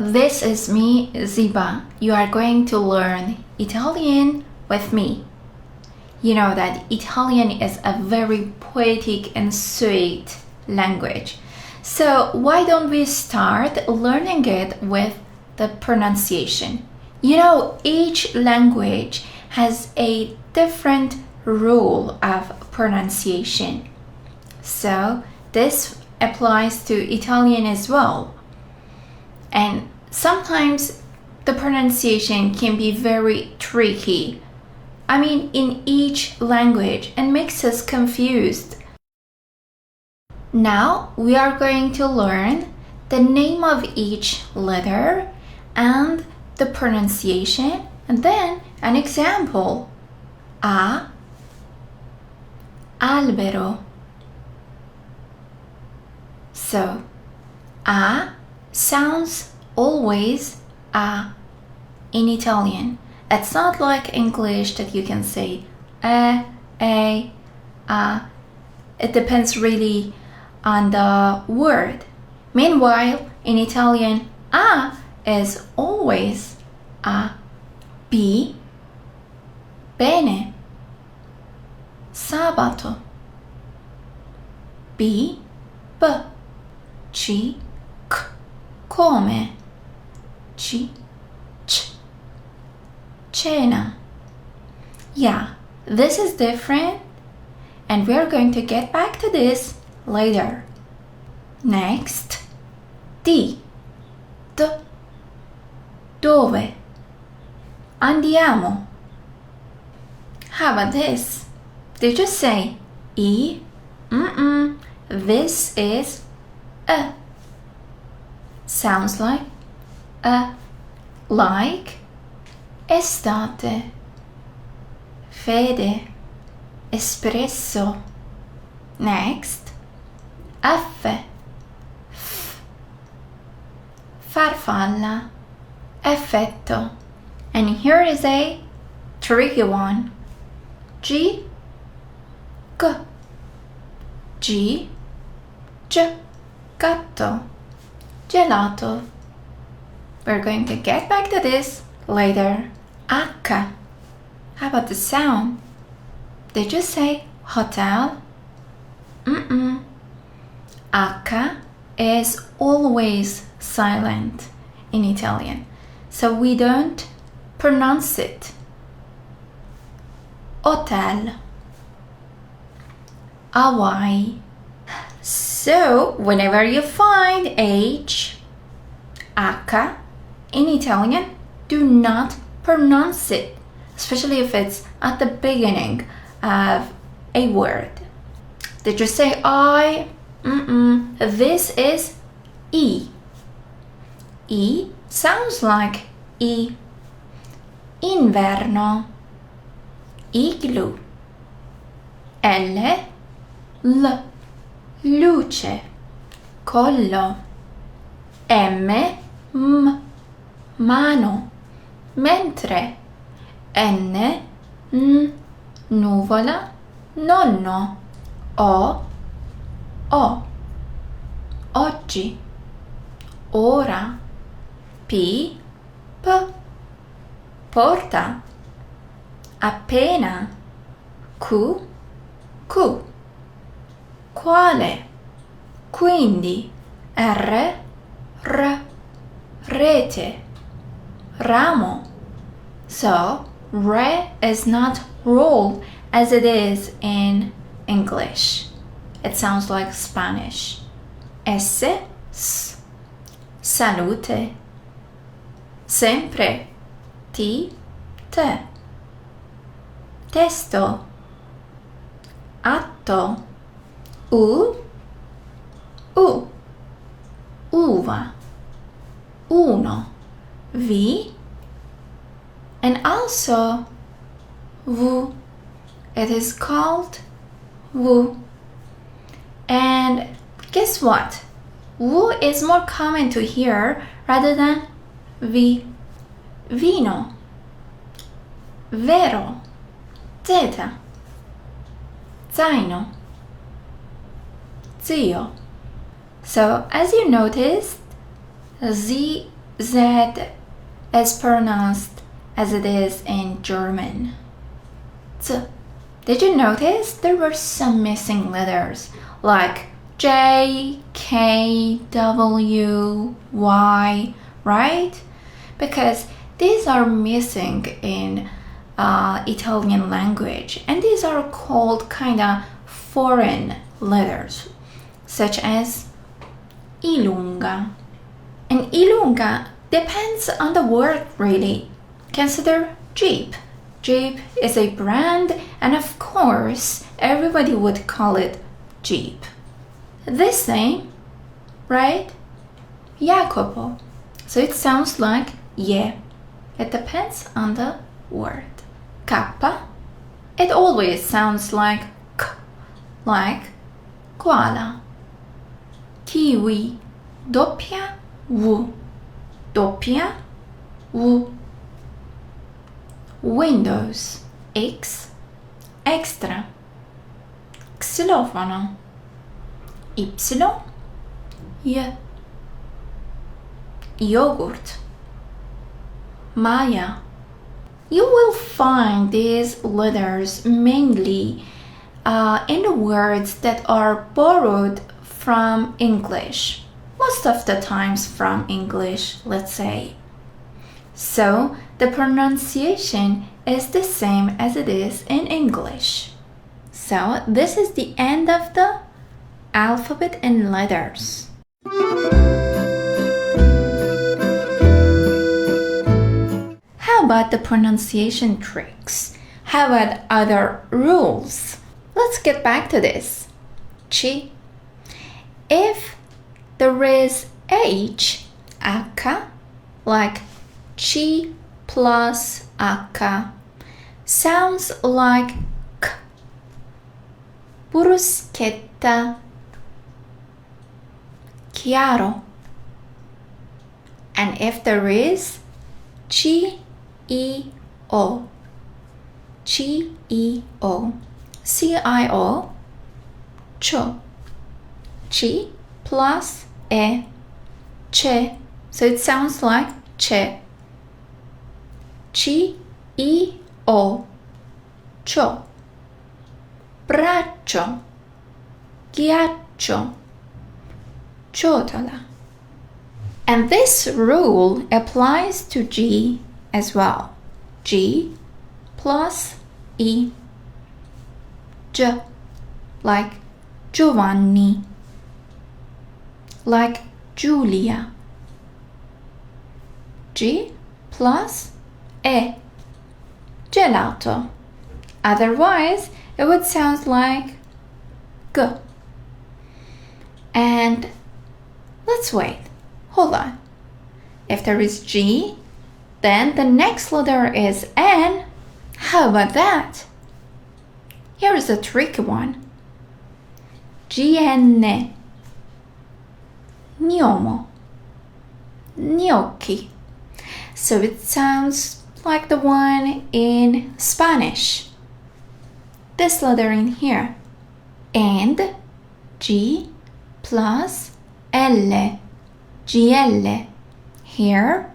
This is me, Ziba. You are going to learn Italian with me. You know that Italian is a very poetic and sweet language. So why don't we start learning it with the pronunciation? You know, each language has a different rule of pronunciation. So this applies to Italian as well. And sometimes the pronunciation can be very tricky. I mean, in each language, and makes us confused. Now we are going to learn the name of each letter and the pronunciation, and then an example. A, albero. So, A sounds always A in Italian. It's not like English that you can say a. It depends really on the word. Meanwhile, in Italian, A is always A. B, bene. Sabato. B, B. C, C, come. C, C. Cena. Yeah, this is different, and we're going to get back to this later. Next, D, dove. Andiamo. How about this? Did you say E? This is A. Sounds like A. Like estate, fede, espresso. Next, F, F, farfalla, effetto. And here is a tricky one. G, G, G, G, gatto, gelato. We're going to get back to this later. H. How about the sound? Did you say hotel? H is always silent in Italian, so we don't pronounce it. Hotel. Hawaii. So whenever you find H in Italian, do not pronounce it, especially if it's at the beginning of a word. Did you say I? This is E. E sounds like E. Inverno. Igloo. L, L. Luce. Collo. M, M. Mano. Mentre. N, N. Nuvola. Nonno. O, oggi. Ora. P, P. Porta. Appena. Q, quale. Quindi. R, rete. Ramo. So, re is not roll as it is in English. It sounds like Spanish. S, salute. Sempre. T, te. Testo. Atto. U, uva. Uno. V, and also V. It is called V. And guess what? V is more common to hear rather than V. Vino. Vero. Zeta. Zaino. Zio. So as you noticed, Z Z is pronounced as it is in German. Z. Did you notice there were some missing letters like J, K, W, Y, right? Because these are missing in Italian language, and these are called kind of foreign letters, such as ilunga. And ilunga depends on the word really. Consider Jeep. Jeep is a brand, and of course everybody would call it Jeep. This name, right? Jacopo. So it sounds like yeah. It depends on the word. Kappa. It always sounds like k, like koala. Kiwi. Doppia W. Doppia W. Windows. X. Extra. Xylofono. Y. Y. Yogurt. Maya. You will find these letters mainly in the words that are borrowed from English. Most of the times from English, let's say. So the pronunciation is the same as it is in English. So this is the end of the alphabet and letters. How about the pronunciation tricks? How about other rules? Let's get back to this. Chi. If there is H, H, like chi plus H, sounds like K. Bruschetta. Chiaro. And if there is CIO, CIO, CIO, cho, chi plus che, so it sounds like che. CIO, cho. Braccio, ghiaccio, ciotola. And this rule applies to G as well. G plus E. J, like Giovanni, like Giulia. G plus E. Gelato. Otherwise, it would sound like G. And let's wait. Hold on. If there is G, then the next letter is N. How about that? Here is a tricky one. GN. Gnomo. Gnocchi. So it sounds like the one in Spanish. This letter in here. And G plus L. GL. Here,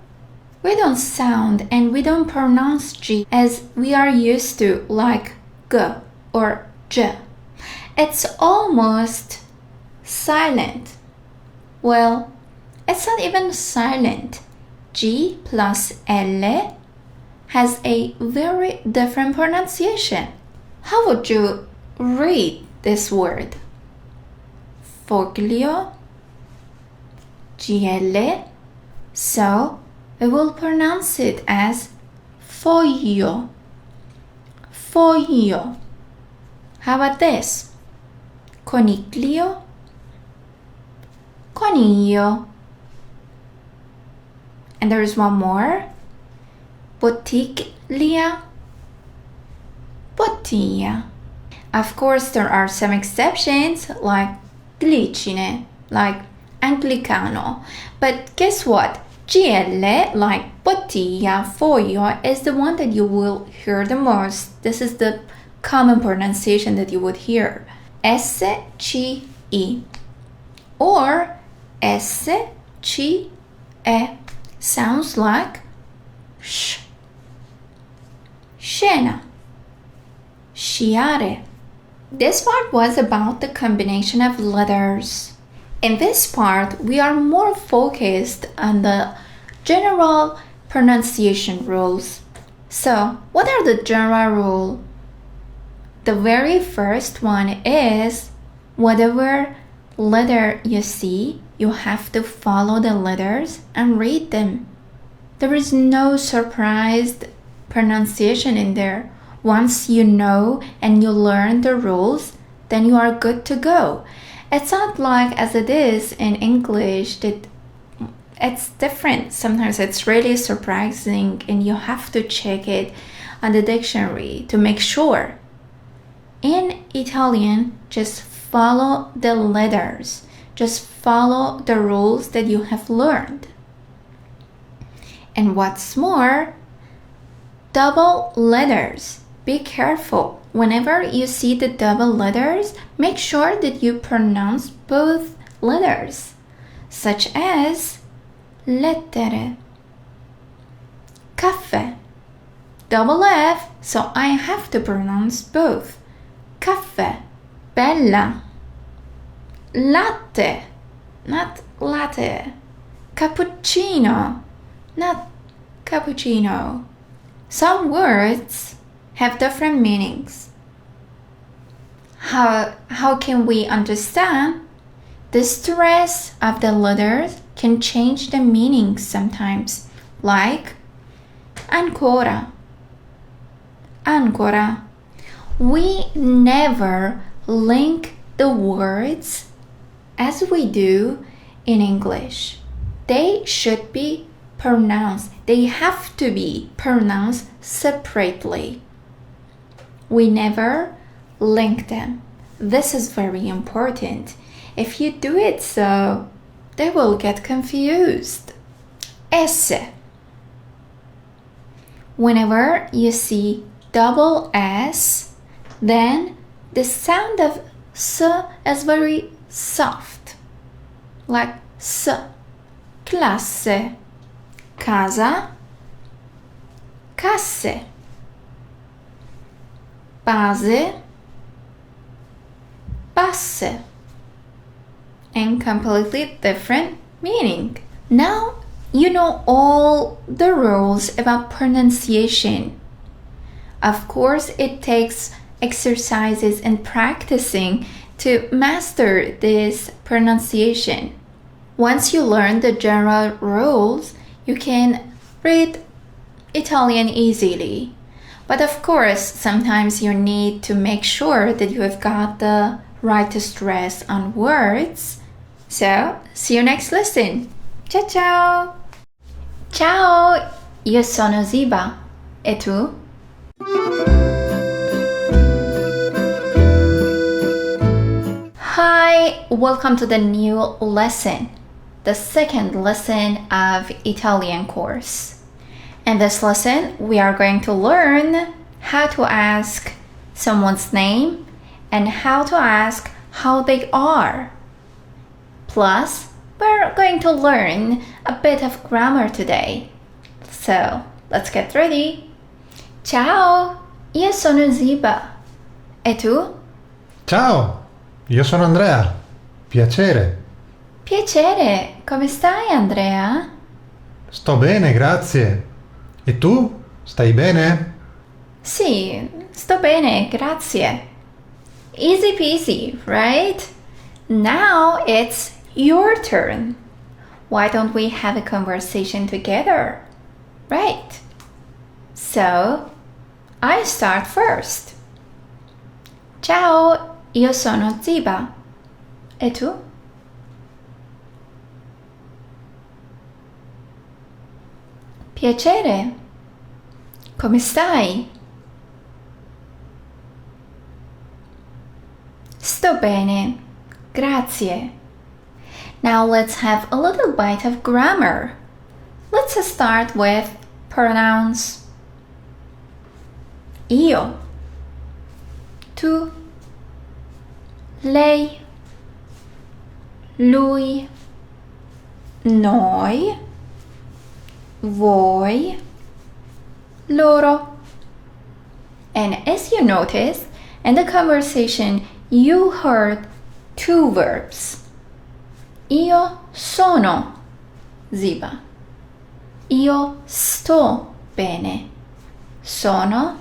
we don't sound and we don't pronounce G as we are used to, like G or J. It's almost silent. Well, it's not even silent. G plus L has a very different pronunciation. How would you read this word? Foglio. GL, so we will pronounce it as foglio. Foglio. How about this? Coniglio. Coniglio. And there is one more. Bottiglia. Bottiglia. Of course, there are some exceptions like glicine, like Anglicano. But guess what? GL, like bottiglia, foglio, is the one that you will hear the most. This is the common pronunciation that you would hear. SCI or SCE. sounds like sh. Scena. Sciare. This part was about the combination of letters. In this part, we are more focused on the general pronunciation rules. So, what are the general rules? The very first one is whatever letter you see, you have to follow the letters and read them. There is no surprised pronunciation in there. Once you know and you learn the rules, then you are good to go. It's not like as it is in English that it's different. Sometimes it's really surprising and you have to check it on the dictionary to make sure. In Italian, just follow the letters. Just follow the rules that you have learned. And what's more, double letters. Be careful. Whenever you see the double letters, make sure that you pronounce both letters, such as lettere, caffè, double F, so I have to pronounce both. Caffè, bella, latte, not latte, cappuccino, not cappuccino. Some words have different meanings. How can we understand? The stress of the letters can change the meaning sometimes, like ancora, ancora. We never link the words as we do in English. They should be pronounced. They have to be pronounced separately. We never link them. This is very important. If you do it so, they will get confused. S. Whenever you see double S, then the sound of S is very soft, like S. Classe, casa, casse, base, basse, and completely different meaning. Now you know all the rules about pronunciation. Of course, it takes exercises and practicing to master this pronunciation. Once you learn the general rules, you can read Italian easily. But of course, sometimes you need to make sure that you have got the right stress on words. So, see you next lesson. Ciao ciao! Ciao! Io sono Ziba. E tu? Hi! Welcome to the new lesson. The second lesson of Italian course. In this lesson, we are going to learn how to ask someone's name and how to ask how they are. Plus, we're going to learn a bit of grammar today. So, let's get ready. Ciao, io sono Ziba. E tu? Ciao, io sono Andrea. Piacere. Piacere, come stai Andrea? Sto bene, grazie. E tu? Stai bene? Sì, sto bene, grazie. Easy peasy, right? Now it's your turn. Why don't we have a conversation together? Right. So, I start first. Ciao, io sono Ziba. E tu? Piacere. Come stai? Sto bene. Grazie. Now let's have a little bite of grammar. Let's start with pronouns. Io. Tu. Lei. Lui. Noi. voi, loro. And as you noticed, in the conversation, you heard two verbs. Io sono, Ziba. Io sto bene. Sono,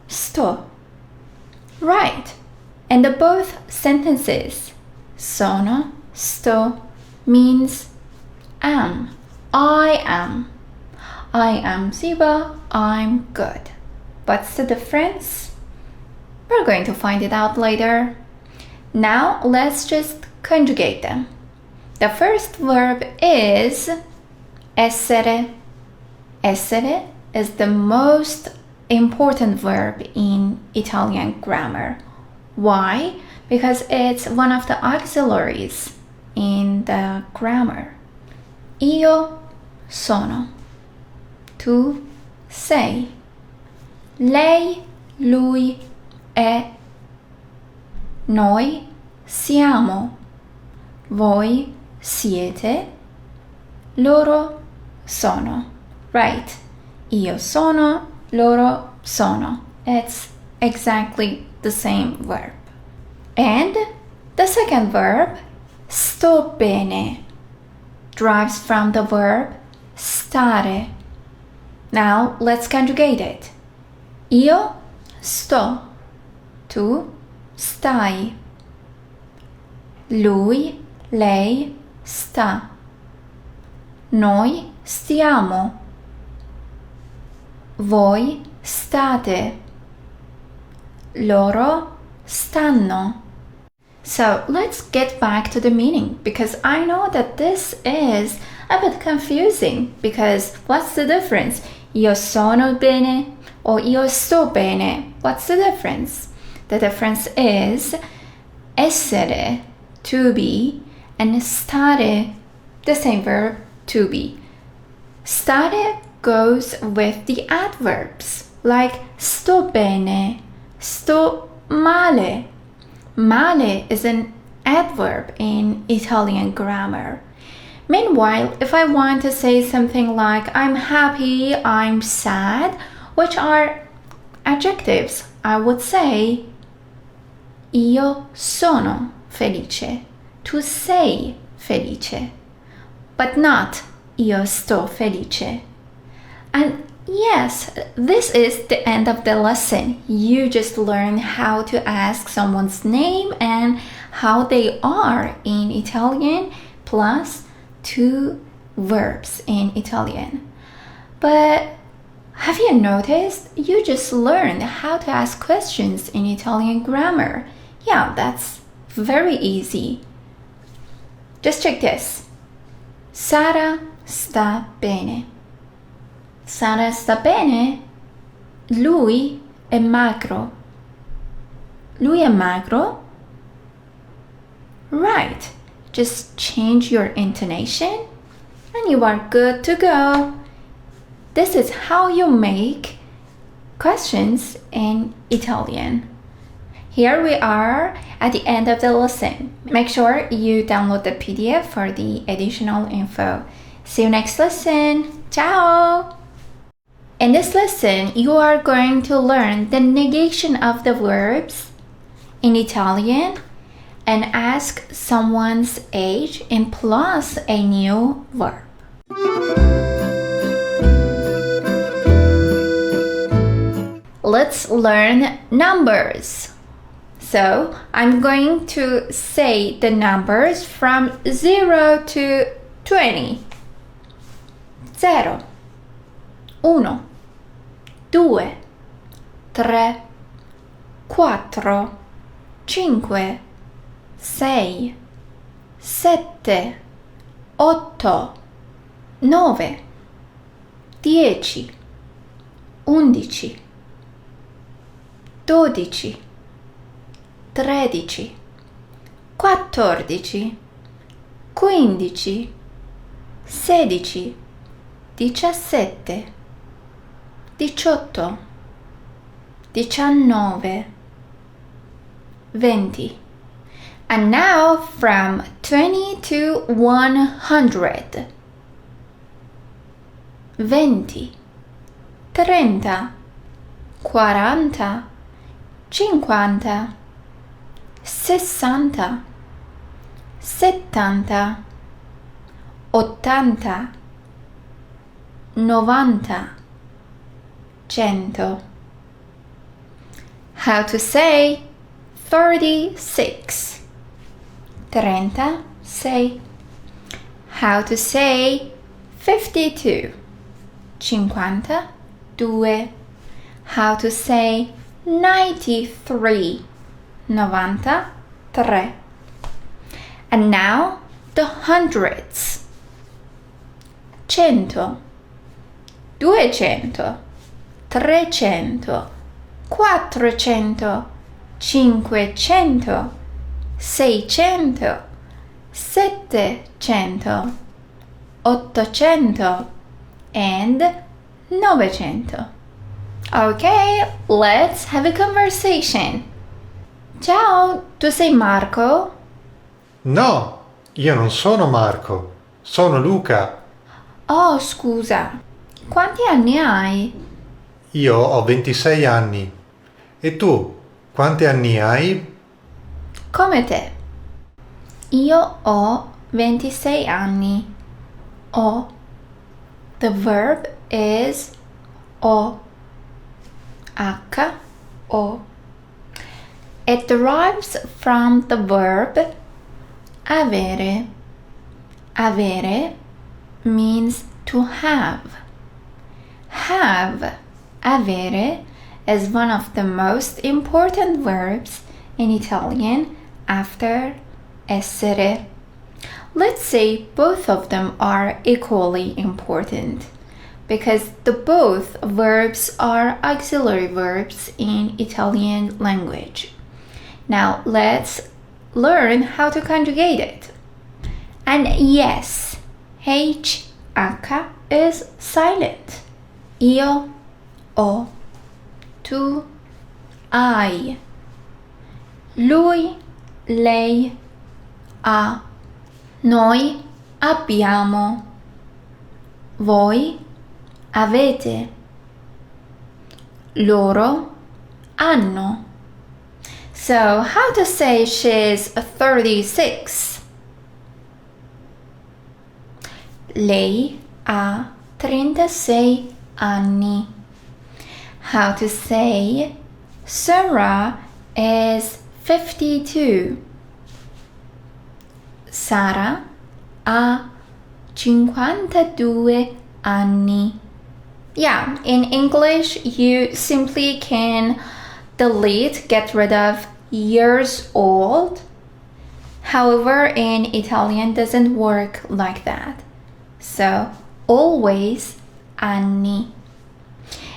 sto. Right. And the both sentences, sono, sto, means am. I am. I am Ziba. I'm good. What's the difference? We're going to find it out later. Now let's just conjugate them. The first verb is essere. Essere is the most important verb in Italian grammar. Why? Because it's one of the auxiliaries in the grammar. Io sono. Tu sei. Lei, lui, è. Noi siamo. Voi siete. Loro sono. Right. Io sono. Loro sono. It's exactly the same verb. And the second verb, sto bene, derives from the verb stare. Now let's conjugate it. Io sto. Tu stai. Lui, lei sta. Noi stiamo. Voi state. Loro stanno. So let's get back to the meaning, because I know that this is a bit confusing, because what's the difference? Io sono bene or io sto bene? What's the difference? The difference is essere, to be, and stare, the same verb, to be. Stare goes with the adverbs, like sto bene, sto male. Male is an adverb in Italian grammar. Meanwhile, if I want to say something like I'm happy, I'm sad, which are adjectives, I would say io sono felice, tu sei felice, but not io sto felice. And yes, this is the end of the lesson. You just learned how to ask someone's name and how they are in Italian, plus two verbs in Italian. But have you noticed? You just learned how to ask questions in Italian grammar. Yeah, that's very easy. Just check this. Sara sta bene. Sara sta bene? Lui è magro. Lui è magro? Right. Just change your intonation and you are good to go. This is how you make questions in Italian. Here we are at the end of the lesson. Make sure you download the PDF for the additional info. See you next lesson. Ciao! In this lesson, you are going to learn the negation of the verbs in Italian and ask someone's age and plus a new verb. Let's learn numbers. So, I'm going to say the numbers from 0 to 20. 0, 1, 2, 3, 4, 5, 6, 7, 8, 9, 10, 11, 12, 13, 14, 15, 16, 17, 18, 19, 20. And now from 20 to 100. 20, 30, 40, 50, 60, 70, 80, 90, 100. How to say 36. 36. How to say 52. 52. How to say 93. 93. And now the hundreds. 100, 200, 300, 400, 500, 600, 700, 800, and 900. Okay, let's have a conversation. Ciao, tu sei Marco? No, io non sono Marco, sono Luca. Oh, scusa. Quanti anni hai? Io ho 26 anni. E tu, quanti anni hai? Come te. Io ho 26 anni. Ho. The verb is ho. H-O. It derives from the verb avere. Avere means to have. Have, avere, is one of the most important verbs in Italian after essere. Let's say both of them are equally important because the both verbs are auxiliary verbs in Italian language. Now let's learn how to conjugate it. And yes, H, H is silent. Io, ho, tu, hai, lui, lei, ha, noi abbiamo, voi avete, loro hanno. So, how to say she's 36? Lei ha 36 anni. How to say Sarah is 52. Sara ha 52 anni. Yeah, in English you simply can get rid of years old. However, in Italian doesn't work like that. So, always anni.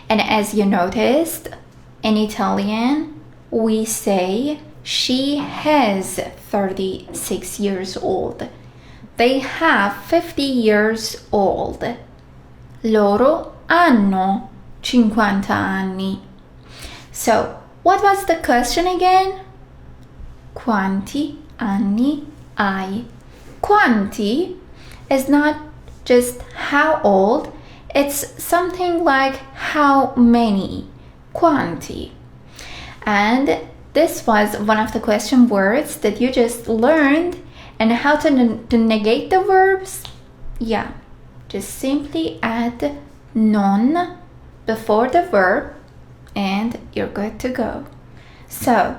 And as you noticed, in Italian, we say she has 36 years old. They have 50 years old. Loro hanno 50 anni. So, what was the question again? Quanti anni hai? Quanti is not just how old, it's something like how many. Quanti. And this was one of the question words that you just learned. And how to negate the verbs? Yeah, just simply add non before the verb and you're good to go. So,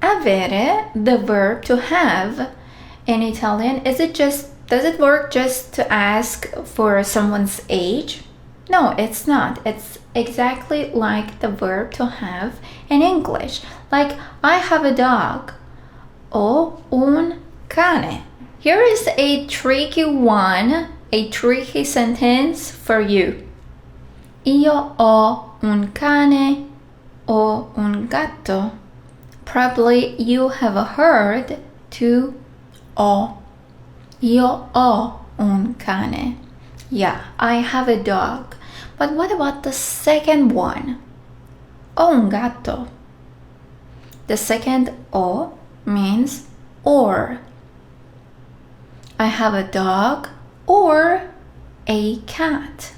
avere, the verb to have in Italian, does it work just to ask for someone's age? No, it's not. It's exactly like the verb to have in English. Like, I have a dog. Ho un cane. Here is a tricky one, a tricky sentence for you. Io ho un cane, ho un gatto. Probably you have heard to ho. Io ho un cane. Yeah, I have a dog. But what about the second one? Ho un gatto. The second o means or. I have a dog or a cat.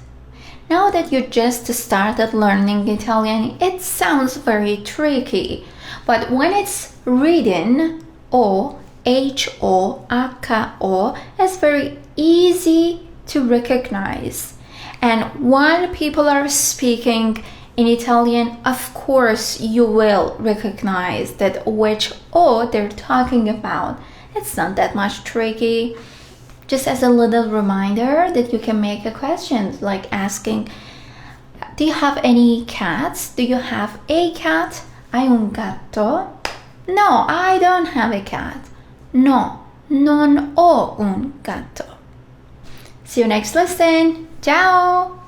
Now that you just started learning Italian, it sounds very tricky. But when it's written, O, H-O, H-O, it's very easy to recognize. And while people are speaking in Italian, of course you will recognize that which O they're talking about. It's not that much tricky. Just as a little reminder that you can make a question like asking, do you have any cats? Do you have a cat? Hai un gatto? No, I don't have a cat. No, non ho un gatto. See you next lesson. Ciao!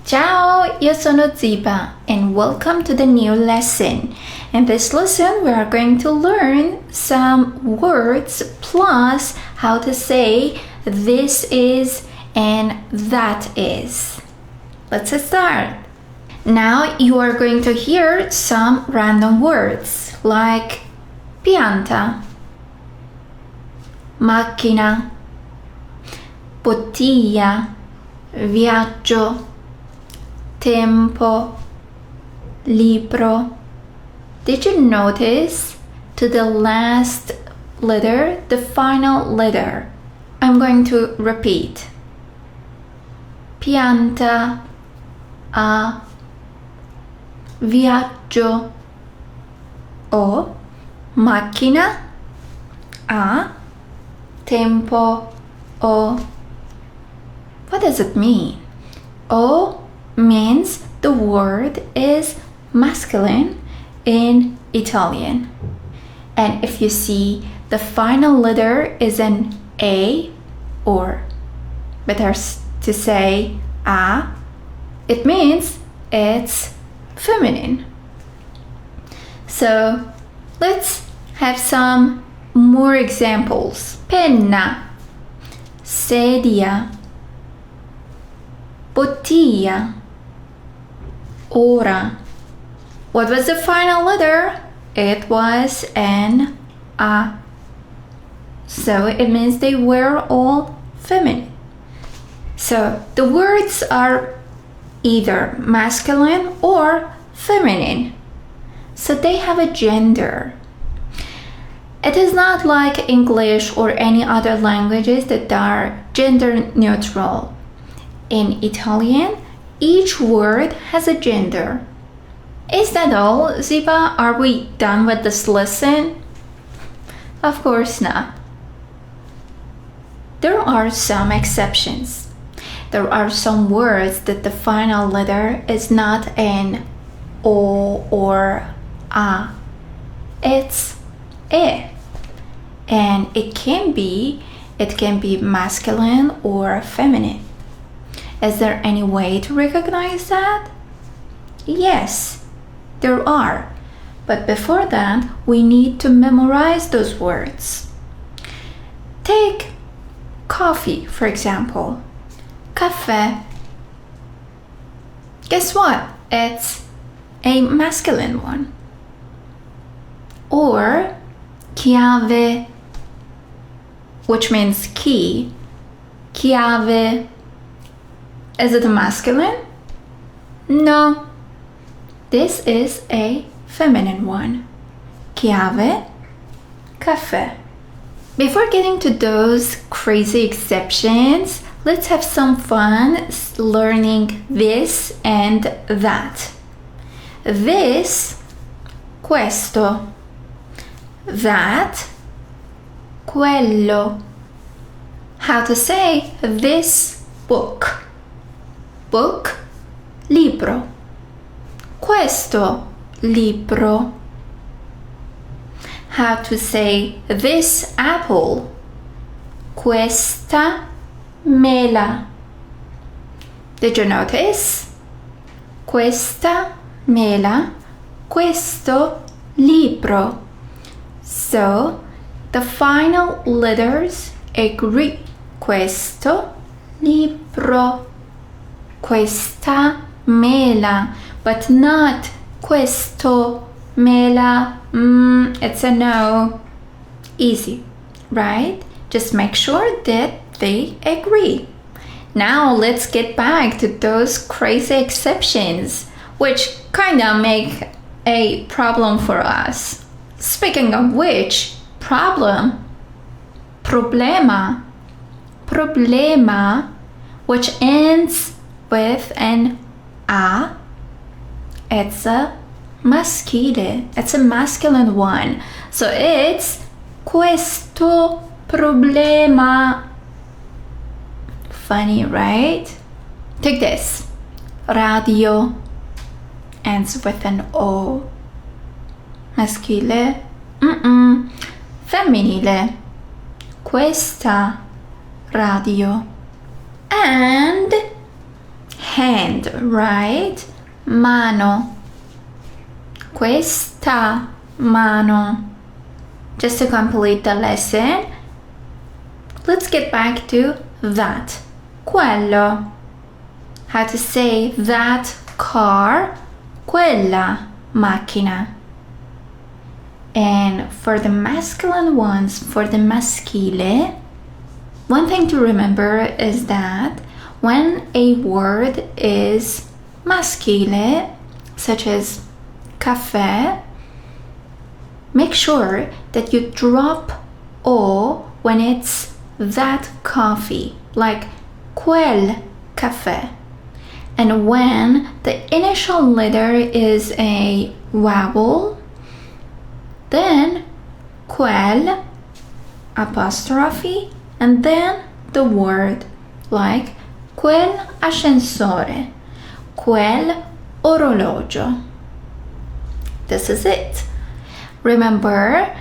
Ciao, io sono Ziba and welcome to the new lesson. In this lesson, we are going to learn some words plus how to say this is and that is. Let's start. Now you are going to hear some random words like pianta, macchina, bottiglia, viaggio, tempo, libro. Did you notice to the last letter, the final letter? I'm going to repeat. Pianta, a, viaggio, o, macchina, a, tempo, o. What does it mean? O means the word is masculine in Italian. And if you see the final letter is an A, or better to say A, it means it's feminine. So let's have some more examples. Penna, sedia, bottiglia, ora. What was the final letter? It was an A. So it means they were all feminine. So the words are either masculine or feminine. So they have a gender. It is not like English or any other languages that are gender neutral. In Italian, each word has a gender. Is that all, Ziba? Are we done with this lesson? Of course not. There are some exceptions. There are some words that the final letter is not an O or A. It's E. And it can be masculine or feminine. Is there any way to recognize that? Yes, there are. But before that, we need to memorize those words. Take coffee, for example. Caffè. Guess what? It's a masculine one. Or chiave, which means key. Chiave. Is it a masculine? No. This is a feminine one. Chiave, caffè. Before getting to those crazy exceptions, let's have some fun learning this and that. This, questo. That, quello. How to say this book? Book, libro. Questo libro. How to say this apple? Questa mela. Did you notice? Questa mela, questo libro. So the final letters agree. Questo libro. Questa mela, but not questo mela. It's a no. Easy, right? Just make sure that they agree. Now let's get back to those crazy exceptions, which kinda make a problem for us. Speaking of which, problem, problema, problema, which ends with an a, it's a maschile, it's a masculine one. So it's questo problema. Funny, right? Take this. Radio ends with an O. Maschile. Femminile. Questa radio. And hand, right? Mano. Questa mano. Just to complete the lesson, let's get back to that. Quello. How to say that car? Quella macchina. And for the masculine ones, for the maschile, one thing to remember is that when a word is maschile, such as caffè, make sure that you drop O when it's that coffee, like quel caffè. And when the initial letter is a vowel, then quel apostrophe and then the word, like quel ascensore, quel orologio. This is it. Remember,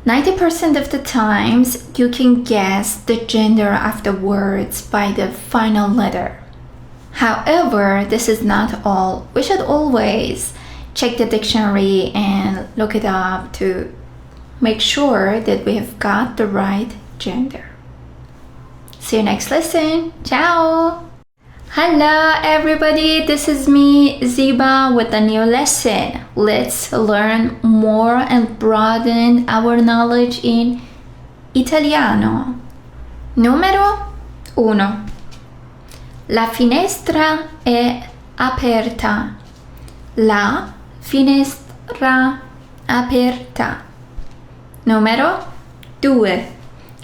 90% of the times you can guess the gender of the words by the final letter. However, this is not all. We should always check the dictionary and look it up to make sure that we have got the right gender. See you next lesson. Ciao! Hello everybody, this is me, Ziba, with a new lesson. Let's learn more and broaden our knowledge in Italiano. Numero 1. La finestra è aperta. La finestra aperta. Numero 2.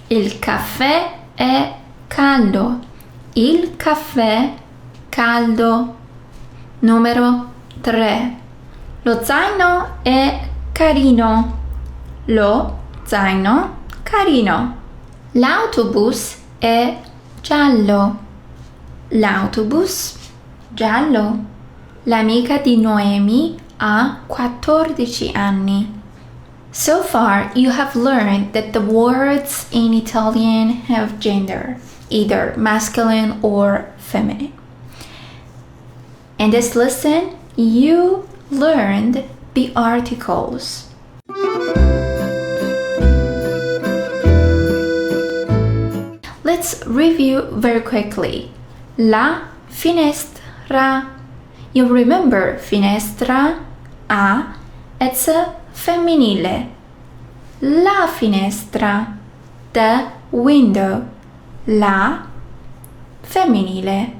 Il caffè è caldo. Il caffè caldo. Numero 3. Lo zaino è carino. Lo zaino carino. L'autobus è giallo. L'autobus giallo. L'amica di Noemi ha 14 anni. So far, you have learned that the words in Italian have gender, either masculine or feminine. In this lesson, you learned the articles. Let's review very quickly. La finestra. You remember finestra, a, it's a femminile. La finestra, the window. La, femminile.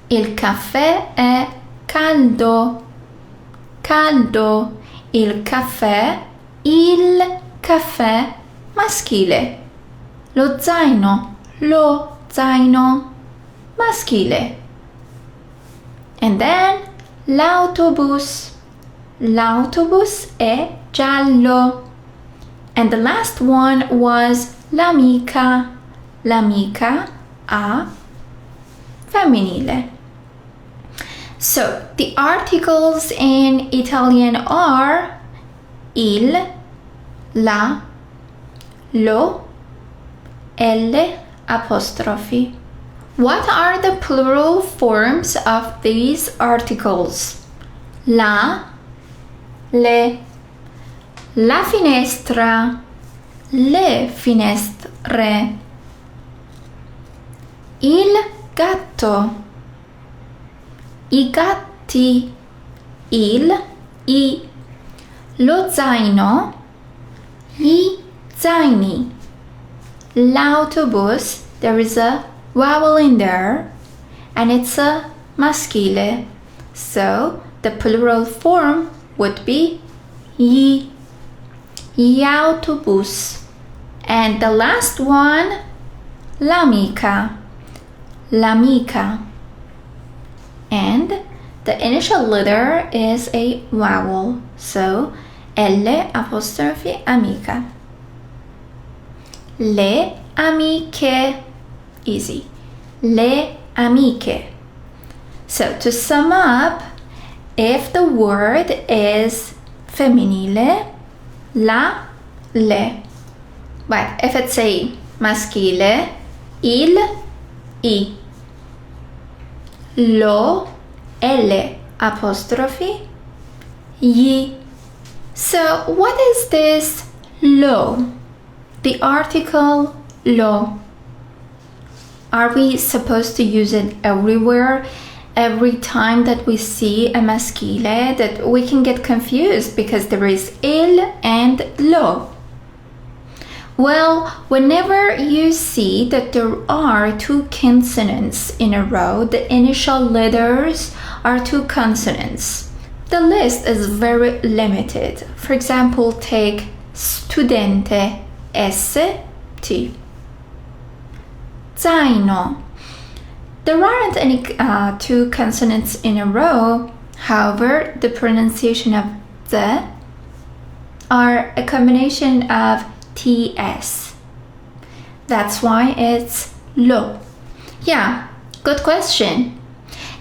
Il caffè è caldo. Caldo. Il caffè, maschile. Lo zaino, maschile. And then l'autobus. L'autobus è giallo. And the last one was l'amica. L'amica, a, femminile. So, the articles in Italian are il, la, lo, elle apostrophe. What are the plural forms of these articles? La, le, la finestra, le finestre, il gatto, i gatti, i, lo zaino, gli zaini, L'autobus, there is a vowel in there, and it's a maschile. So the plural form would be gli autobus. And the last one, l'amica. And the initial letter is a vowel, so L apostrophe amica. Le amiche, easy. Le amiche. So to sum up, if the word is femminile, la, le. But if it's a maschile, il, I. Lo, L apostrophe, gli. So what is this lo? The article lo. Are we supposed to use it everywhere? Every time that we see a maschile, that we can get confused because there is il and lo. Well, whenever you see that there are two consonants in a row, the initial letters are two consonants. The list is very limited. For example, take studente, S-T. Zaino. There aren't any two consonants in a row. However, the pronunciation of the are a combination of TS. That's why it's lo. Yeah, good question.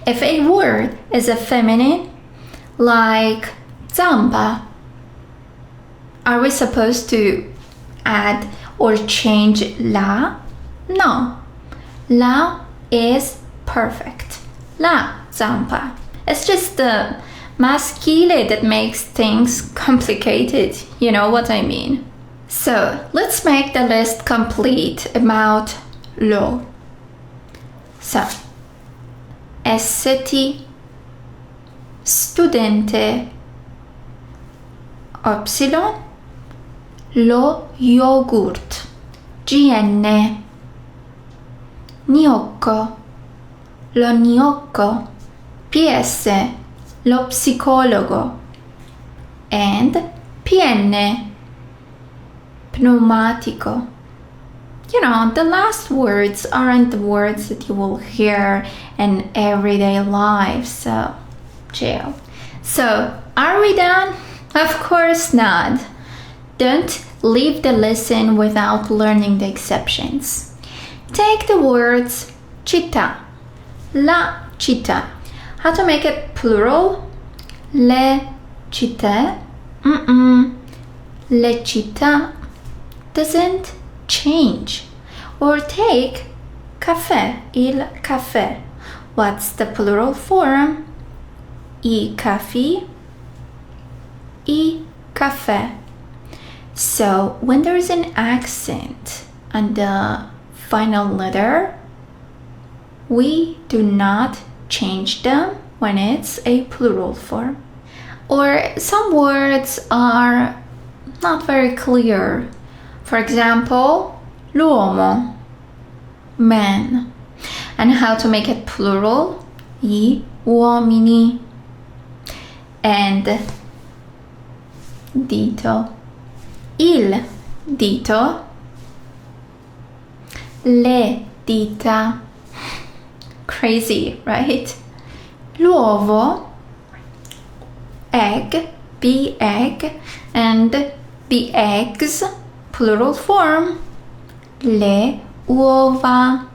If a word is a feminine, like zampa, are we supposed to add or change la? No. La is perfect. La zampa. It's just the maschile that makes things complicated. You know what I mean? So let's make the list complete about lo. So, ST, studente, Y, lo yogurt, GN, gnocco, lo gnocco, PS, lo psicologo, and PN, pneumatico. You know, the last words aren't the words that you will hear in everyday life, so chill. So, are we done? Of course not. Don't leave the lesson without learning the exceptions. Take the words città, la città. How to make it plural? Le città. Le città doesn't change. Or take caffè, il caffè. What's the plural form? I caffè, I caffè. So when there's an accent on the final letter, we do not change them when it's a plural form. Or some words are not very clear. For example, l'uomo, man. And how to make it plural? Gli uomini. And dito, il dito, le dita. Crazy, right? L'uovo, egg, be egg, and the eggs, plural form, le uova.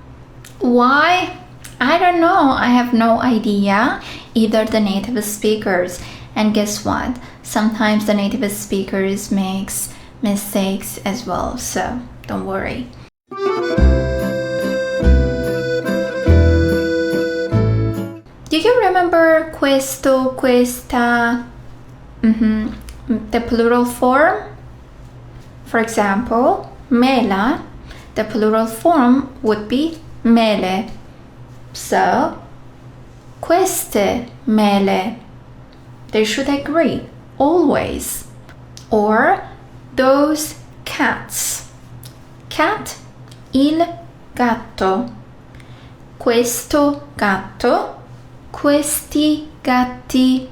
Why? I don't know. I have no idea. Either the native speakers. And guess what? Sometimes the native speakers makes mistakes as well. So don't worry. Do you remember questo, questa? The plural form? For example, mela, the plural form would be mele. So, queste mele. They should agree, always. Or, those cats. Cat, il gatto, questo gatto, questi gatti.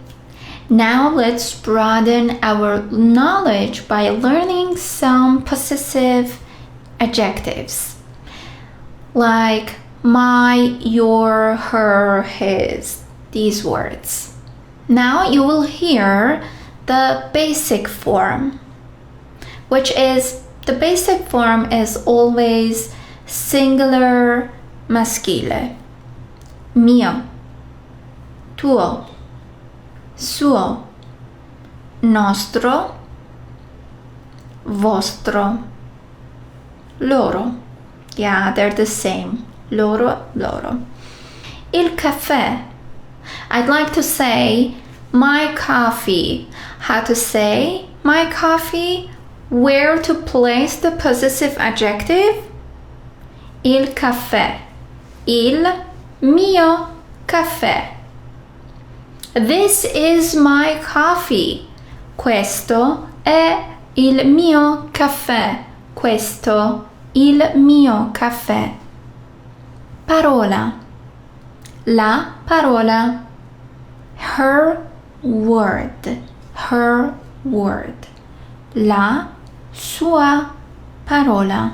Now let's broaden our knowledge by learning some possessive adjectives like my, your, her, his, these words. Now you will hear the basic form, which is the basic form is always singular maschile. Mio, tuo, suo, nostro, vostro, loro. Yeah, they're the same. Loro, loro. Il caffè. I'd like to say my coffee. How to say my coffee? Where to place the possessive adjective? Il caffè. Il mio caffè. This is my coffee. Questo è il mio caffè. Questo il mio caffè. Parola. La parola. Her word. Her word. La sua parola.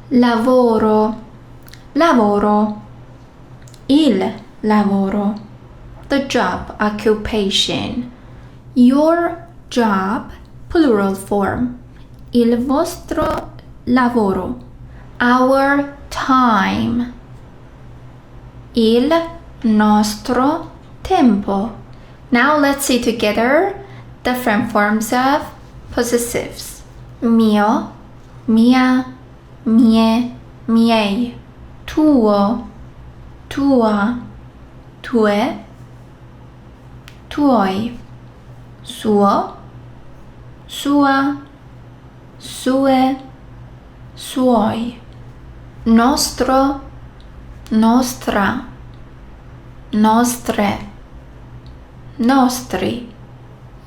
Lavoro. Lavoro. Il lavoro. The job, occupation. Your job, plural form. Il vostro lavoro. Our time. Il nostro tempo. Now let's see together different forms of possessives. Mio, mia, mie, miei. Tuo, tua, tue, tuoi. Suo, sua, sue, suoi. Nostro, nostra, nostre, nostri.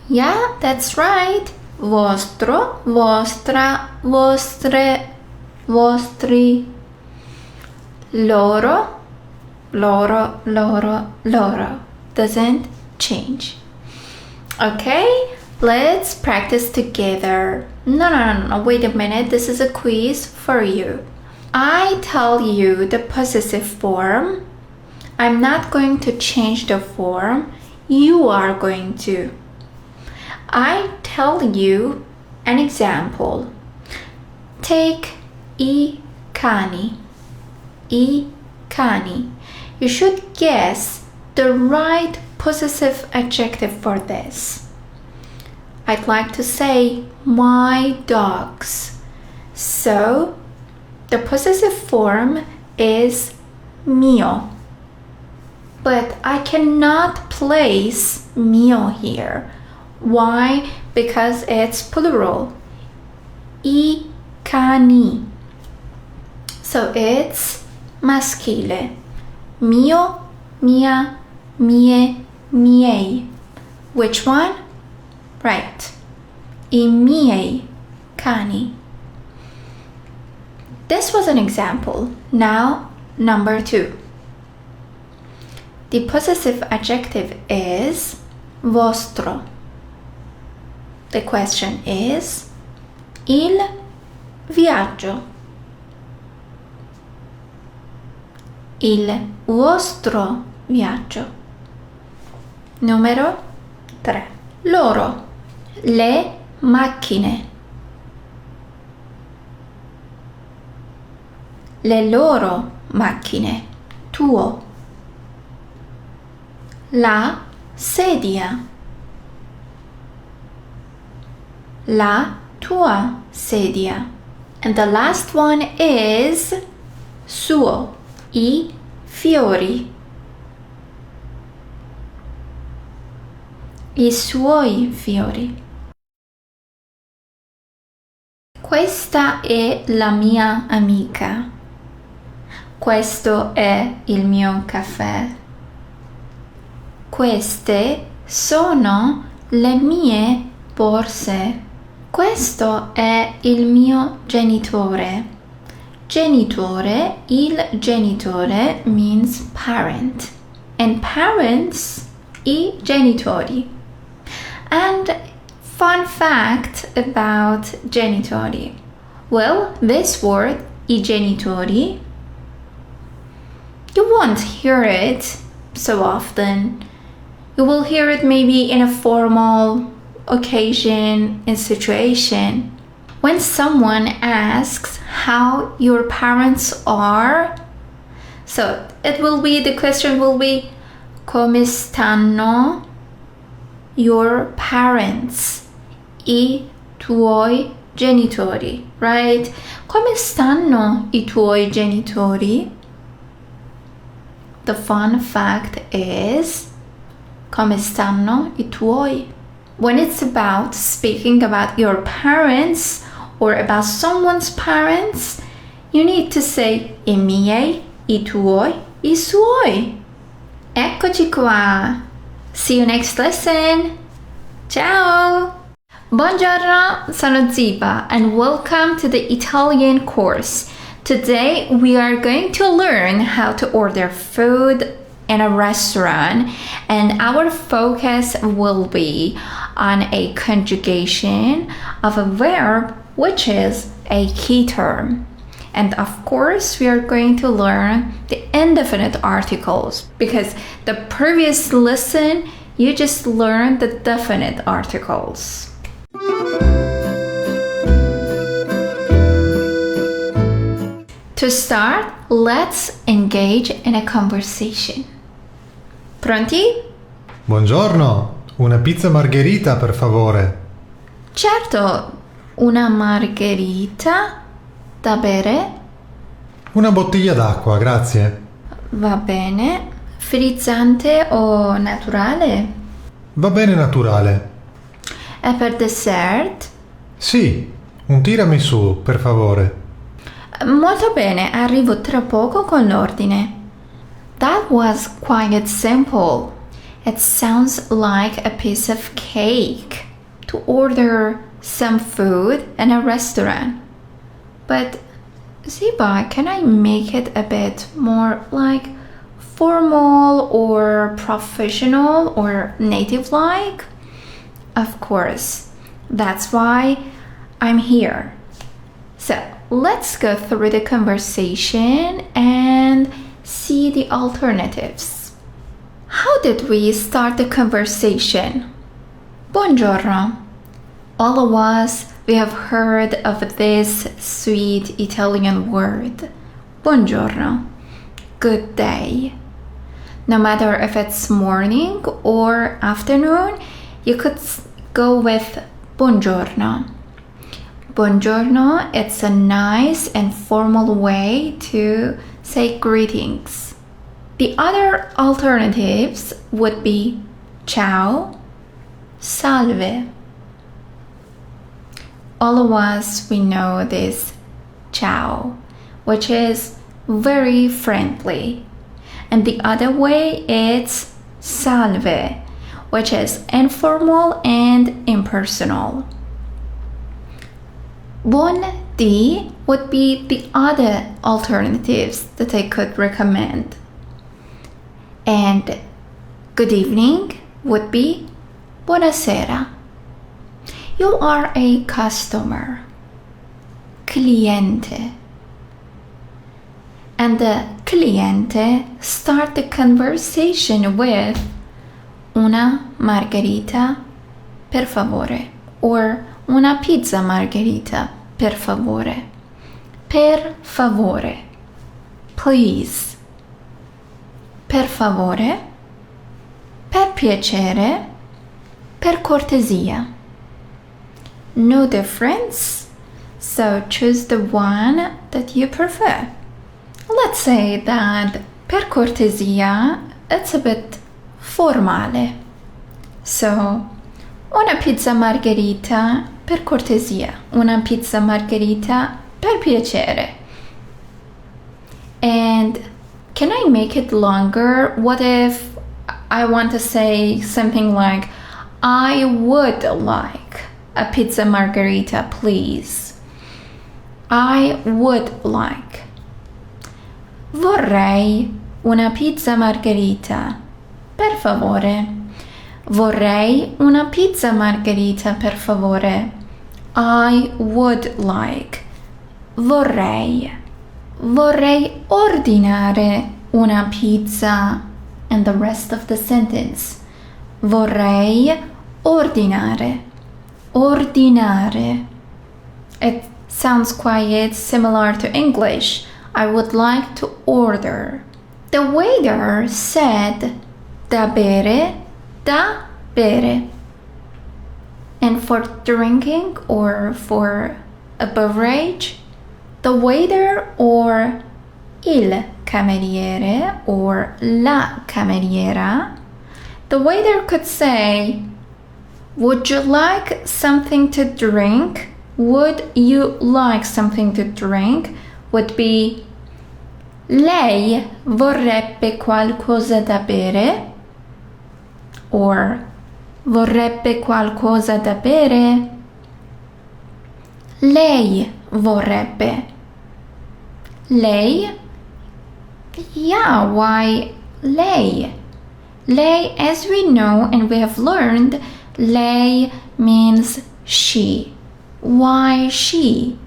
Yeah, that's right. Vostro, vostra, vostre, vostri. Loro, loro, loro, loro. Doesn't change. Okay, let's practice together. No, wait a minute. This is a quiz for you. I tell you the possessive form. I'm not going to change the form. You are going to. I tell you an example. Take I cani. I cani. You should guess the right possessive adjective for this. I'd like to say my dogs. So the possessive form is mio. But I cannot place mio here. Why? Because it's plural. I cani. So it's maschile. Mio, mia, mie, miei. Which one? Right. I miei cani. This was an example. Now, number 2. The possessive adjective is vostro. The question is il viaggio. Il vostro viaggio. Numero 3. Loro. Le macchine. Le loro macchine. Tuo. La sedia. La tua sedia. And the last one is suo. I fiori. I suoi fiori. Questa è la mia amica. Questo è il mio caffè. Queste sono le mie borse. Questo è il mio genitore. genitore, il genitore means parent, and parents, I genitori. And fun fact about genitori. Well, this word, I genitori, you won't hear it so often. You will hear it maybe in a formal occasion and situation. When someone asks how your parents are, so the question will be, come stanno your parents, I tuoi genitori, right? Come stanno I tuoi genitori? The fun fact is, come stanno I tuoi? When it's about speaking about your parents or about someone's parents, you need to say I miei, I tuoi, I suoi. Eccoci qua. See you next lesson. Ciao! Buongiorno, sono Ziba and welcome to the Italian course. Today we are going to learn how to order food in a restaurant, and our focus will be on a conjugation of a verb which is a key term. And of course, we are going to learn the indefinite articles because the previous lesson you just learned the definite articles. To start, let's engage in a conversation. Pronti? Buongiorno, una pizza margherita per favore. Certo, una margherita da bere? Una bottiglia d'acqua, grazie. Va bene. Frizzante o naturale? Va bene naturale. E per dessert? Sì, un tiramisù, per favore. Molto bene, arrivo tra poco con l'ordine. That was quite simple. It sounds like a piece of cake to order some food in a restaurant. But Ziba, can I make it a bit more like formal or professional or native-like? Of course, that's why I'm here. So let's go through the conversation and see the alternatives. How did we start the conversation? Buongiorno. All of us, we have heard of this sweet Italian word. Buongiorno. Good day. No matter if it's morning or afternoon, you could go with buongiorno. Buongiorno, it's a nice and formal way to say greetings. The other alternatives would be ciao, salve. All of us, we know this ciao, which is very friendly. And the other way, it's salve, which is informal and impersonal. Buondì would be the other alternatives that I could recommend. And good evening would be buonasera. You are a customer, cliente. And the cliente start the conversation with una margherita per favore or una pizza margherita per favore. Per favore. Please. Per favore. Per piacere. Per cortesia. No difference, so choose the one that you prefer. Let's say that per cortesia, it's a bit formale. So, una pizza margherita per cortesia, una pizza margherita per piacere. And can I make it longer? What if I want to say something like, I would like a pizza margherita, please. I would like. Vorrei una pizza margherita, per favore. Vorrei una pizza margherita, per favore. I would like. Vorrei. Vorrei ordinare una pizza. And the rest of the sentence. Vorrei ordinare. Ordinare. It sounds quite similar to English. I would like to order. The waiter said, da bere, da bere. And for drinking or for a beverage, the waiter or il cameriere or la cameriera, the waiter could say, would you like something to drink? Would you like something to drink? Would be, lei vorrebbe qualcosa da bere? Or, vorrebbe qualcosa da bere? Lei vorrebbe. Lei? Yeah, why lei? Lei, as we know and we have learned, lei means she. Why she?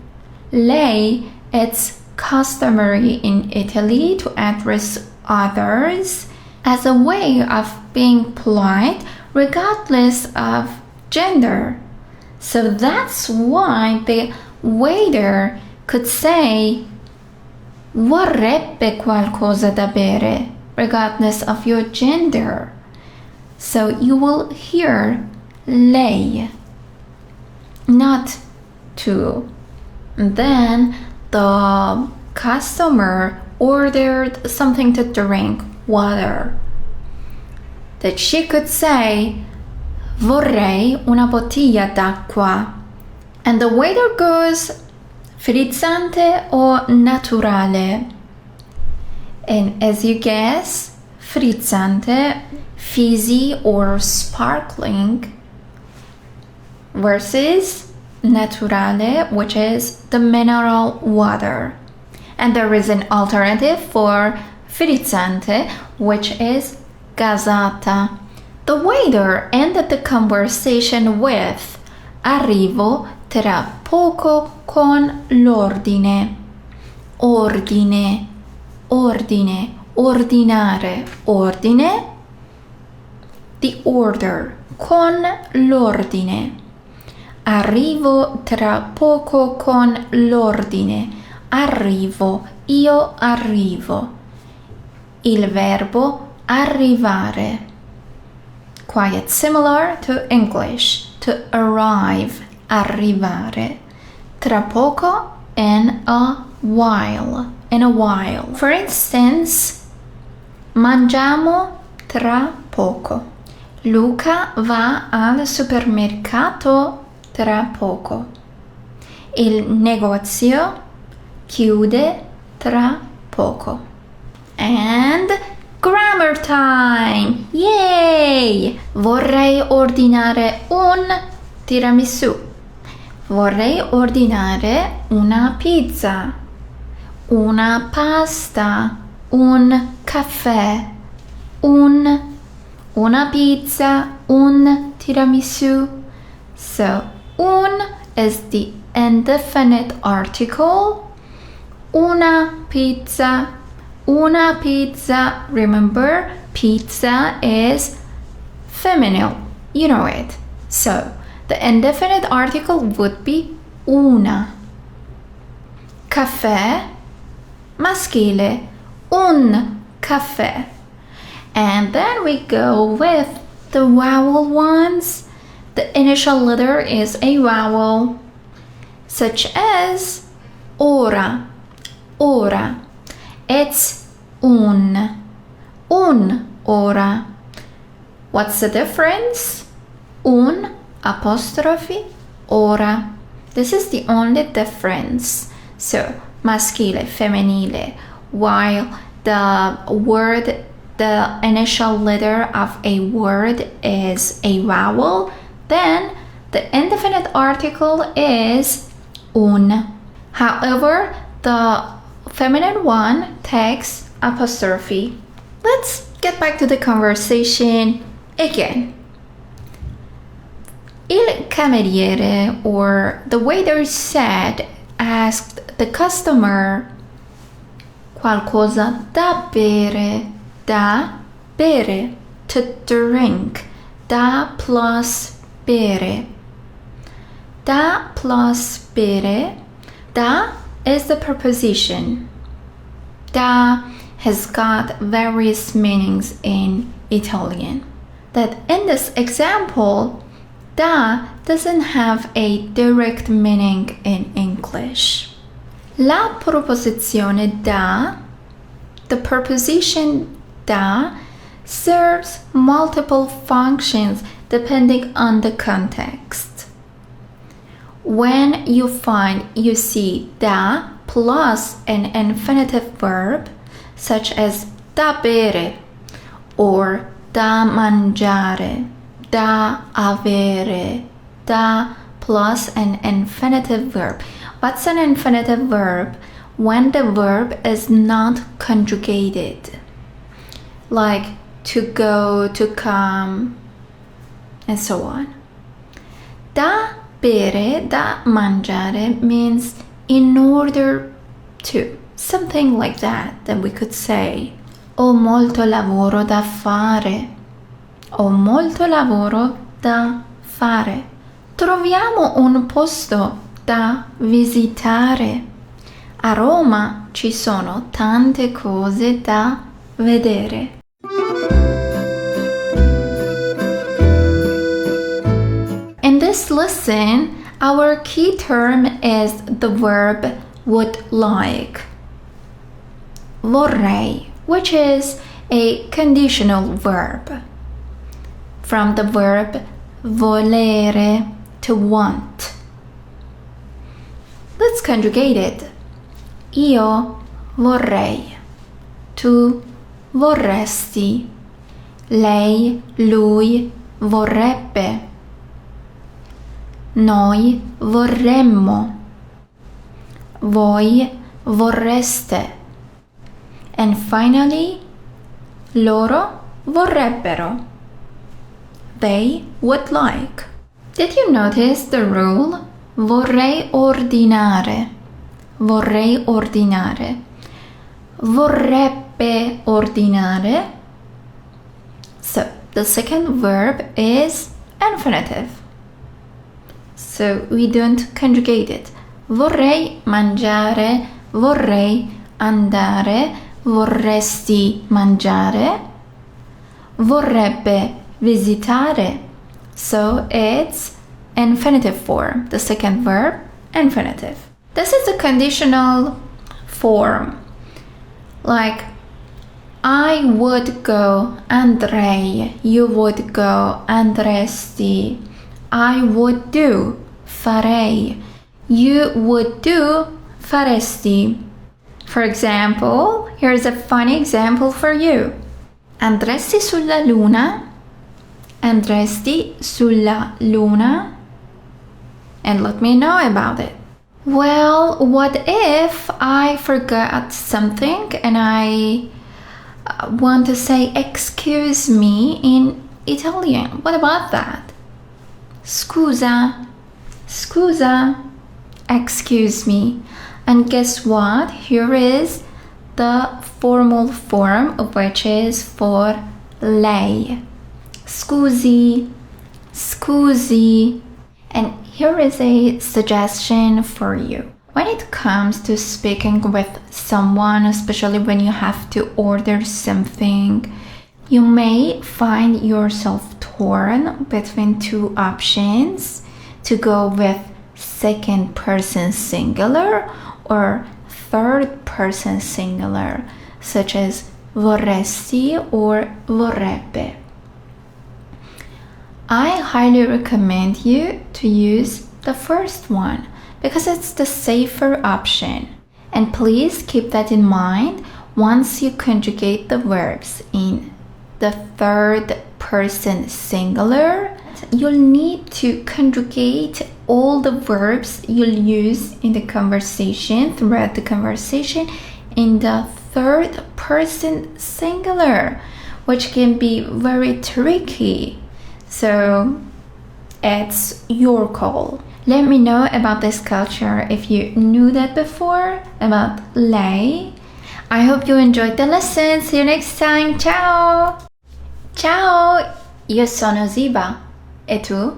Lei, it's customary in Italy to address others as a way of being polite regardless of gender. So that's why the waiter could say vorrebbe qualcosa da bere regardless of your gender. So you will hear lei, not to. And then the customer ordered something to drink, water. That she could say, vorrei una bottiglia d'acqua. And the waiter goes, frizzante o naturale? And as you guess, frizzante, fizzy or sparkling, versus naturale, which is the mineral water. And there is an alternative for frizzante, which is gasata. The waiter ended the conversation with arrivo tra poco con l'ordine. Ordine, ordine, ordinare, ordine, the order, con l'ordine. Arrivo tra poco con l'ordine. Arrivo, io arrivo. Il verbo arrivare. Quite similar to English, to arrive, arrivare. Tra poco, in a while, in a while. For instance, mangiamo tra poco. Luca va al supermercato tra poco. Il negozio chiude tra poco. And grammar time! Yay! Vorrei ordinare un tiramisù. Vorrei ordinare una pizza, una pasta, un caffè, una pizza, un tiramisù. So, un is the indefinite article. Una pizza. Remember, pizza is feminine. You know it. So, the indefinite article would be una. Caffè, maschile, un caffè. And then we go with the vowel ones. The initial letter is a vowel, such as ora, ora. It's un ora. What's the difference? Un apostrophe ora. This is the only difference. So, maschile, femminile, while the initial letter of a word is a vowel, then the indefinite article is un. However, the feminine one takes apostrophe. Let's get back to the conversation again. Il cameriere, or the waiter, said, asked the customer, qualcosa da bere, to drink, da plus bere. Da plus bere, da is the preposition. Da has got various meanings in Italian. That in this example, da doesn't have a direct meaning in English. La proposizione da, the preposition da, serves multiple functions depending on the context. When you see da plus an infinitive verb, such as da bere or da mangiare, da avere, da plus an infinitive verb. What's an infinitive verb? When the verb is not conjugated, like to go, to come, and so on. Da bere, da mangiare means in order to, something like that. Then we could say, ho molto lavoro da fare. Ho molto lavoro da fare. Troviamo un posto da visitare. A Roma ci sono tante cose da vedere. In this lesson, our key term is the verb would like. Vorrei, which is a conditional verb from the verb volere, to want. Let's conjugate it. Io vorrei. Tu vorresti. Lei, lui vorrebbe. Noi vorremmo. Voi vorreste. And finally, loro vorrebbero. They would like. Did you notice the rule? Vorrei ordinare. Vorrei ordinare. Vorrebbe ordinare. So the second verb is infinitive. So we don't conjugate it. Vorrei mangiare. Vorrei andare. Vorresti mangiare. Vorrebbe visitare. So it's infinitive form. The second verb, infinitive. This is the conditional form. Like, I would go, andrei. You would go, andresti. I would do, farei. You would do, faresti. For example, here's a funny example for you. Andresti sulla luna? Andresti sulla luna? And let me know about it. Well, what if I forgot something and I want to say excuse me in Italian? What about that? Scusa, scusa, excuse me. And guess what? Here is the formal form, which is for lei. Scusi, scusi. And here is a suggestion for you. When it comes to speaking with someone, especially when you have to order something, you may find yourself torn between two options: to go with second person singular or third person singular, such as vorresti or vorrebbe. I highly recommend you to use the first one because it's the safer option. And please keep that in mind once you conjugate the verbs in the third person singular. You'll need to conjugate all the verbs you'll use in the conversation, throughout the conversation, in the third person singular, which can be very tricky. So it's your call. Let me know about this culture if you knew that before, about lei. I hope you enjoyed the lesson. See you next time. Ciao! Ciao! Io sono Ziba. E tu?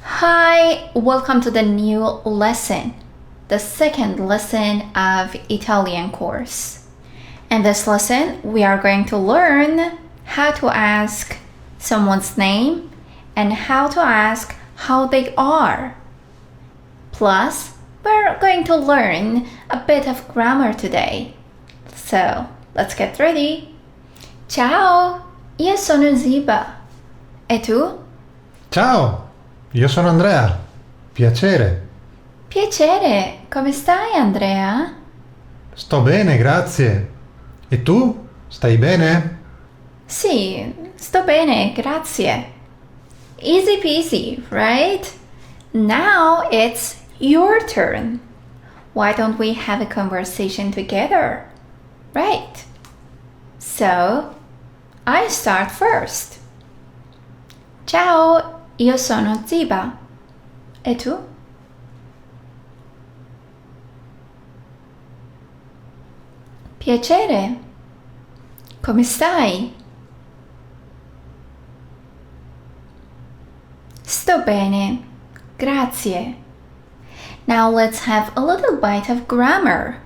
Hi! Welcome to the new lesson, the second lesson of Italian course. In this lesson, we are going to learn how to ask someone's name and how to ask how they are. Plus, we're going to learn a bit of grammar today. So, let's get ready. Ciao, io sono Ziba. E tu? Ciao, io sono Andrea. Piacere. Piacere, come stai Andrea? Sto bene, grazie. E tu? Stai bene? Sì, sto bene, grazie. Easy peasy, right? Now it's your turn. Why don't we have a conversation together? Right. So, I start first. Ciao, io sono Ziba. E tu? Piacere. Come stai? Sto bene. Grazie. Now let's have a little bite of grammar.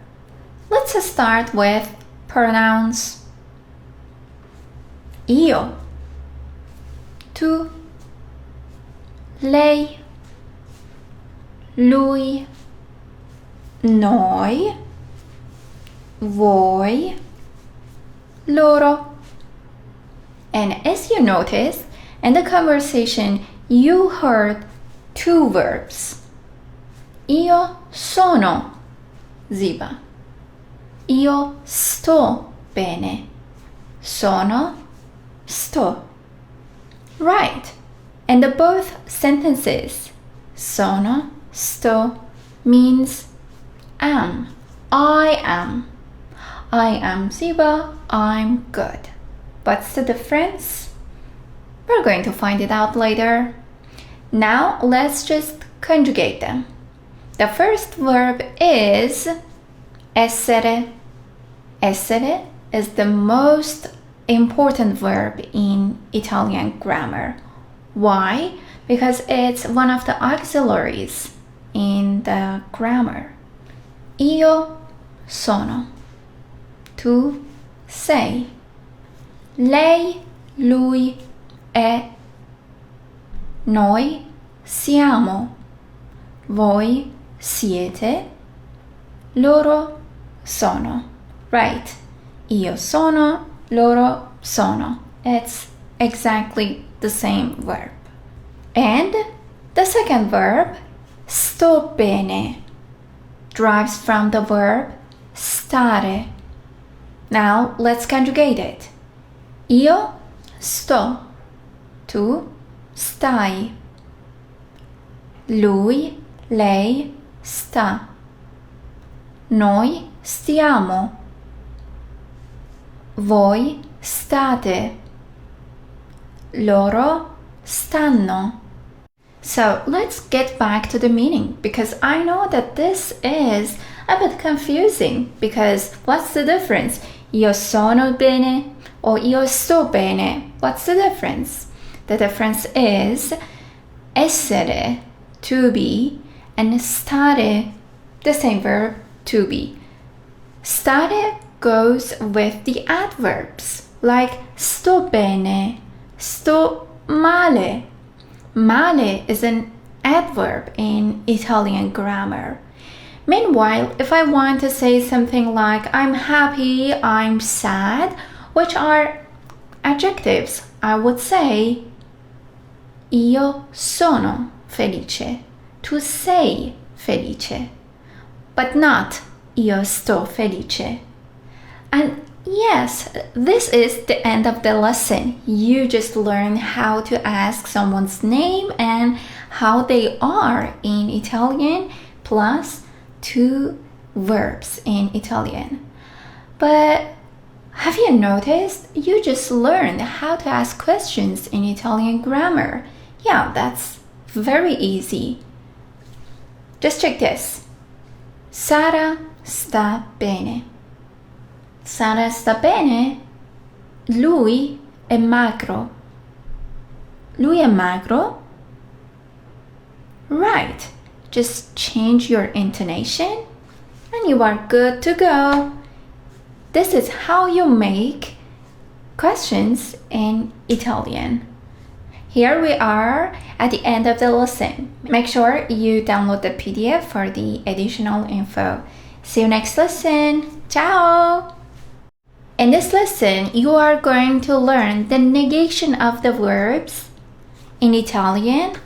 Let's start with pronouns. Io. Tu. Lei. Lui. Noi. Voi. Loro. And as you noticed, in the conversation, you heard two verbs. Io sono Ziba. Io sto bene. Sono, sto. Right. And the both sentences, sono, sto, means am. I am. I am Ziba. I'm good. What's the difference? We're going to find it out later. Now let's just conjugate them. The first verb is essere. Essere is the most important verb in Italian grammar. Why? Because it's one of the auxiliaries in the grammar. Io sono. Tu sei. Lei, lui, è. Noi siamo. Voi siete. Loro sono. Right. Io sono. Loro sono. It's exactly the same verb. And the second verb, sto bene, derives from the verb stare. Now let's conjugate it. Io sto. Tu stai. Lui, lei sta. Noi stiamo. Voi state. Loro stanno. So let's get back to the meaning, because I know that this is a bit confusing, because what's the difference? Io sono bene or io sto bene? What's the difference? The difference is essere, to be, and stare, the same verb, to be. Stare goes with the adverbs, like sto bene, sto male. Male is an adverb in Italian grammar. Meanwhile, if I want to say something like I'm happy, I'm sad, which are adjectives, I would say io sono felice, tu sei felice, but not io sto felice. And yes, this is the end of the lesson. You just learned how to ask someone's name and how they are in Italian plus 2 verbs in Italian. But have you noticed you just learned how to ask questions in Italian grammar? Yeah, that's very easy. Just check this. Sara sta bene. Sara sta bene? Lui è magro. Lui è magro? Right. Just change your intonation and you are good to go. This is how you make questions in Italian. Here we are at the end of the lesson. Make sure you download the PDF for the additional info. See you next lesson. Ciao! In this lesson, you are going to learn the negation of the verbs in Italian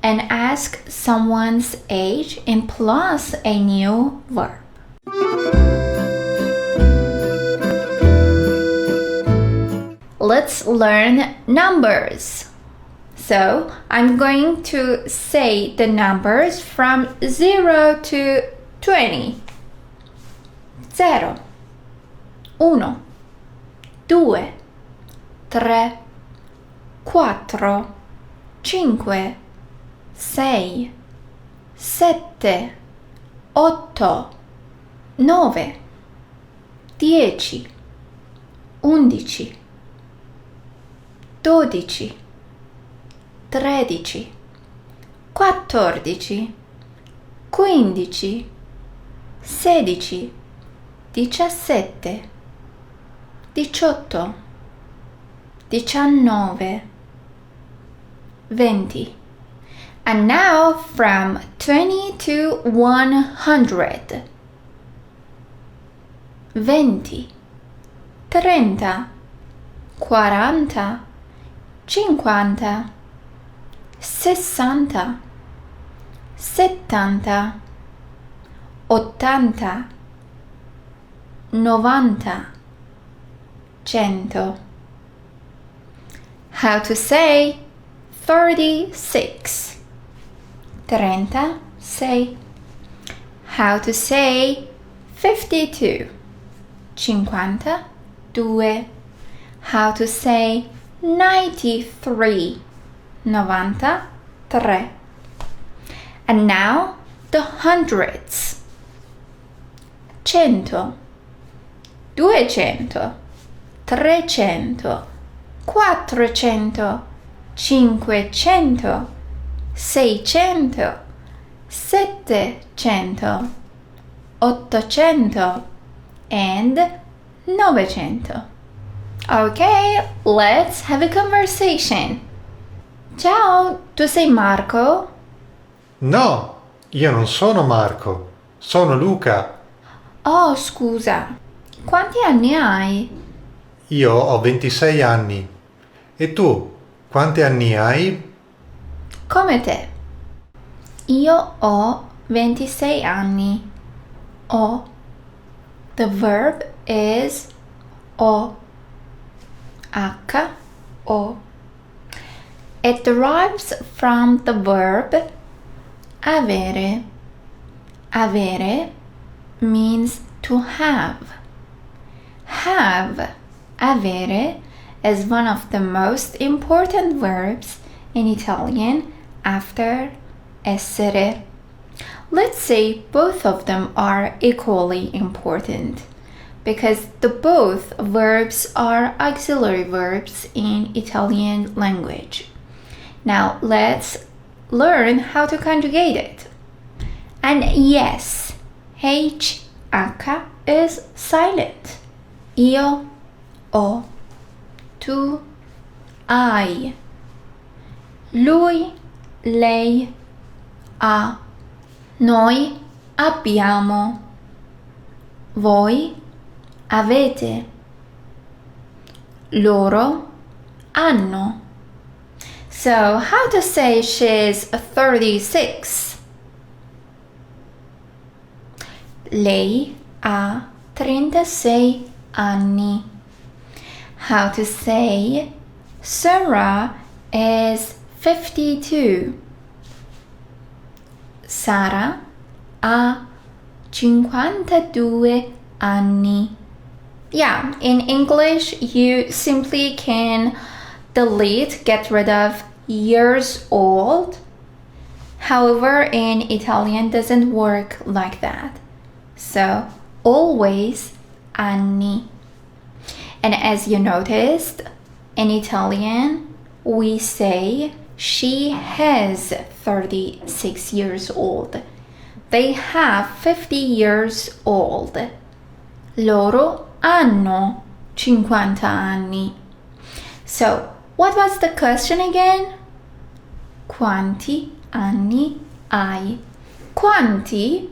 and ask someone's age and plus a new verb. Let's learn numbers. So I'm going to say the numbers from 0 to 20. 0, 1, 2, 3, 4, 5, 6, 7, 8, 9, 10, 11, 12, 13, 14, 15, 16, 17, 18, 19, 20. And now from 20 to 100. 20, 30, 40, 50, 60, 70, 80, 90, 100. How to say 36. 36. How to say 52. 52. How to say 93. 93. And now the hundreds. 100, 200, 300, 400, 500, 600, 700, 800, and 900. Okay, let's have a conversation. Ciao, tu sei Marco? No, io non sono Marco, sono Luca. Oh, scusa. Quanti anni hai? Io ho 26 anni. E tu, quanti anni hai? Come te. Io ho 26 anni. Ho. The verb is ho. H-O. It derives from the verb avere. Avere means to have. Have, avere, is one of the most important verbs in Italian after essere. Let's say both of them are equally important because the both verbs are auxiliary verbs in Italian language. Now let's learn how to conjugate it. And yes, H, H is silent. Io, ho, tu, hai, lui, lei, ha, noi abbiamo, voi avete, loro hanno. So, how to say she's 36? Lei ha 36 anni. How to say Sarah is 52? Sara ha 52 anni. Yeah, in English, you simply can get rid of years old. However, in Italian, doesn't work like that. So, always anni. And as you noticed, in Italian, we say she has 36 years old. They have 50 years old. Loro hanno 50 anni. So, what was the question again? Quanti anni hai? Quanti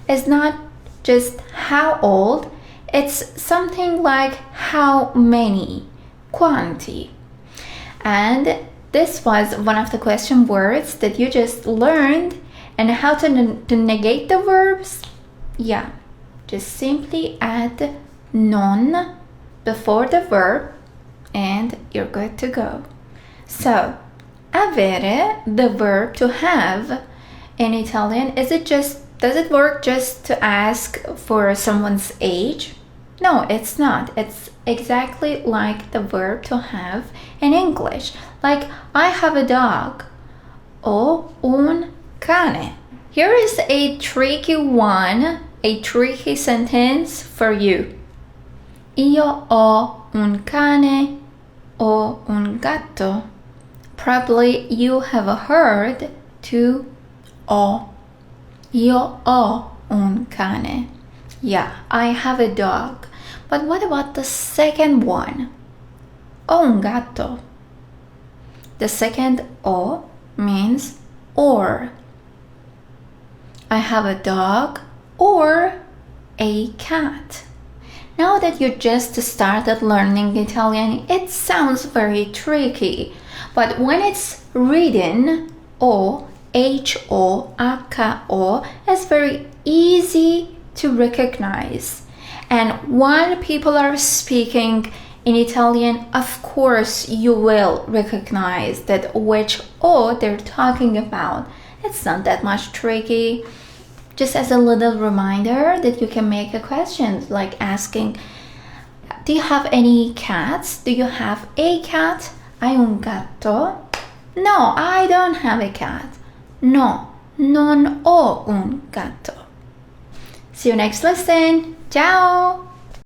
is not just how old, it's something like how many. Quanti. And this was one of the question words that you just learned. And how to negate the verbs? Yeah, just simply add non before the verb and you're good to go. So, avere, the verb to have in Italian, does it work just to ask for someone's age? No, it's not. It's exactly like the verb to have in English. Like, I have a dog. Ho un cane. Here is a tricky one, a tricky sentence for you. Io ho un cane o un gatto. Probably you have heard to ho. Io ho un cane. Yeah, I have a dog. But what about the second one? Ho un gatto. The second o means or. I have a dog or a cat. Now that you just started learning Italian, it sounds very tricky. But when it's written, O, H-O, H-O, it's very easy to recognize. And when people are speaking in Italian, of course you will recognize that which O they're talking about. It's not that much tricky. Just as a little reminder that you can make a question like asking, do you have any cats? Do you have a cat? Hai un gatto? No, I don't have a cat. No, non ho un gatto. See you next lesson. Ciao!